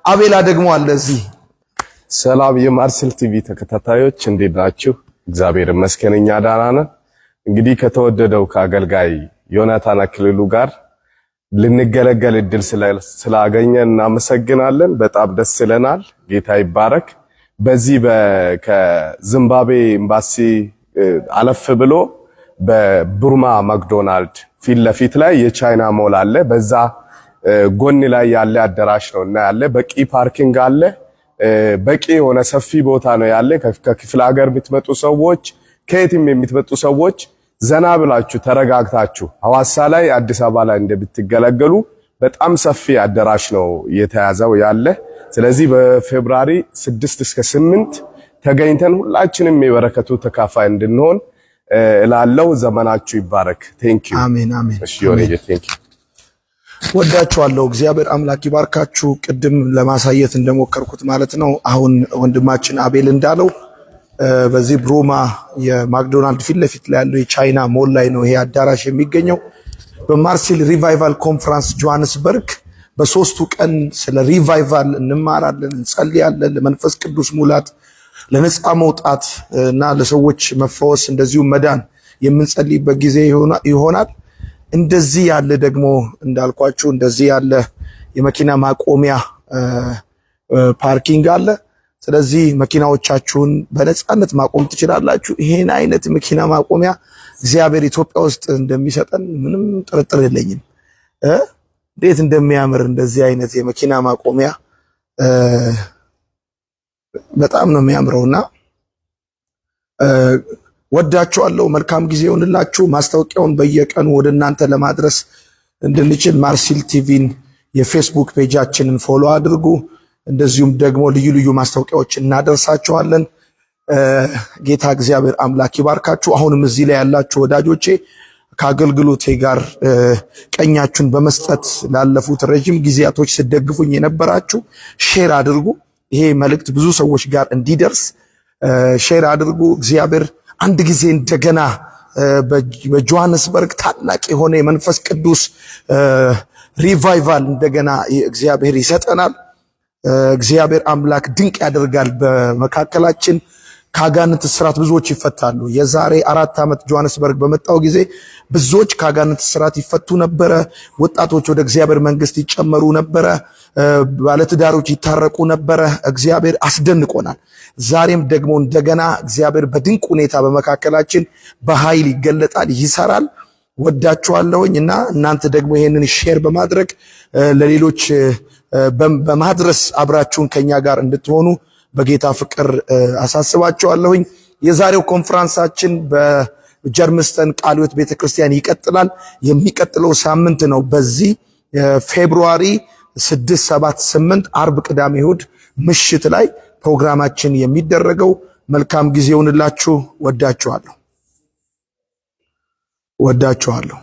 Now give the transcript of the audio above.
አቤላ ደግሞ አለ እዚህ። ሰላም የማርሴል ቲቪ ተከታታዮች እንዴት ናችሁ? እግዚአብሔር ይመስገን እኛ ደህና ነን። እንግዲህ ከተወደደው ከአገልጋይ ዮናታን አክሊሉ ጋር ልንገለገል እድል ስላገኘን እናመሰግናለን። በጣም ደስ ይለናል። ጌታ ይባረክ። በዚህ ከዚምባብዌ ኤምባሲ አለፍ ብሎ በቡርማ ማክዶናልድ ፊት ለፊት ላይ የቻይና ሞል አለ። በዛ ጎን ላይ ያለ አዳራሽ ነው እና ያለ በቂ ፓርኪንግ አለ። በቂ የሆነ ሰፊ ቦታ ነው ያለ። ከክፍለ ሀገር የምትመጡ ሰዎች፣ ከየትም የምትመጡ ሰዎች ዘና ብላችሁ ተረጋግታችሁ ሐዋሳ ላይ አዲስ አበባ ላይ እንደምትገለገሉ በጣም ሰፊ አዳራሽ ነው የተያዘው ያለ። ስለዚህ በፌብሩዋሪ 6 እስከ 8 ተገኝተን ሁላችንም የበረከቱ ተካፋይ እንድንሆን እላለሁ። ዘመናችሁ ይባረክ። ቴንክ ዩ። አሜን አሜን። እሺ ዮኒ ቴንክ ዩ። ወዳችኋለሁ። እግዚአብሔር አምላክ ይባርካችሁ። ቅድም ለማሳየት እንደሞከርኩት ማለት ነው። አሁን ወንድማችን አቤል እንዳለው በዚህ ብሩማ የማክዶናልድ ፊት ለፊት ላይ ያለው የቻይና ሞል ላይ ነው ይሄ አዳራሽ የሚገኘው። በማርሴል ሪቫይቫል ኮንፈረንስ ጆሃንስበርግ በሶስቱ ቀን ስለ ሪቫይቫል እንማራለን፣ እንጸልያለን፣ ለመንፈስ ቅዱስ ሙላት፣ ለነጻ መውጣት እና ለሰዎች መፈወስ እንደዚሁ መዳን የምንጸልይበት ጊዜ ይሆናል። እንደዚህ ያለ ደግሞ እንዳልኳችሁ እንደዚህ ያለ የመኪና ማቆሚያ ፓርኪንግ አለ። ስለዚህ መኪናዎቻችሁን በነጻነት ማቆም ትችላላችሁ። ይሄን አይነት መኪና ማቆሚያ እግዚአብሔር ኢትዮጵያ ውስጥ እንደሚሰጠን ምንም ጥርጥር የለኝም። እንዴት እንደሚያምር እንደዚህ አይነት የመኪና ማቆሚያ በጣም ነው የሚያምረውና ወዳችኋለሁ። መልካም ጊዜ ይሁንላችሁ። ማስታወቂያውን በየቀኑ ወደ እናንተ ለማድረስ እንድንችል ማርሴል ቲቪን የፌስቡክ ፔጃችንን ፎሎ አድርጉ። እንደዚሁም ደግሞ ልዩ ልዩ ማስታወቂያዎችን እናደርሳችኋለን። ጌታ እግዚአብሔር አምላክ ይባርካችሁ። አሁንም እዚህ ላይ ያላችሁ ወዳጆቼ ከአገልግሎቴ ጋር ቀኛችሁን በመስጠት ላለፉት ረጅም ጊዜያቶች ስደግፉኝ የነበራችሁ ሼር አድርጉ። ይሄ መልእክት ብዙ ሰዎች ጋር እንዲደርስ ሼር አድርጉ። እግዚአብሔር አንድ ጊዜ እንደገና በጆሃንስበርግ ታላቅ የሆነ የመንፈስ ቅዱስ ሪቫይቫል እንደገና እግዚአብሔር ይሰጠናል። እግዚአብሔር አምላክ ድንቅ ያደርጋል በመካከላችን። ከአጋንንት እስራት ብዙዎች ይፈታሉ። የዛሬ 4 ዓመት ጆሃንስበርግ በመጣው ጊዜ ብዙዎች ከአጋንንት እስራት ይፈቱ ነበረ። ወጣቶች ወደ እግዚአብሔር መንግስት ይጨመሩ ነበረ። ባለትዳሮች ይታረቁ ነበረ። እግዚአብሔር አስደንቆናል። ዛሬም ደግሞ እንደገና እግዚአብሔር በድንቅ ሁኔታ በመካከላችን በኃይል ይገለጣል፣ ይሰራል። ወዳችኋለሁኝ እና እናንተ ደግሞ ይሄንን ሼር በማድረግ ለሌሎች በማድረስ አብራችሁን ከኛ ጋር እንድትሆኑ በጌታ ፍቅር አሳስባችኋለሁኝ። የዛሬው ኮንፈረንሳችን በጀርመስተን ቃለ ሕይወት ቤተክርስቲያን ይቀጥላል። የሚቀጥለው ሳምንት ነው። በዚህ ፌብሩዋሪ 6፣ 7፣ 8 አርብ፣ ቅዳሜ፣ እሁድ ምሽት ላይ ፕሮግራማችን የሚደረገው። መልካም ጊዜ ይሁንላችሁ። ወዳችኋለሁ።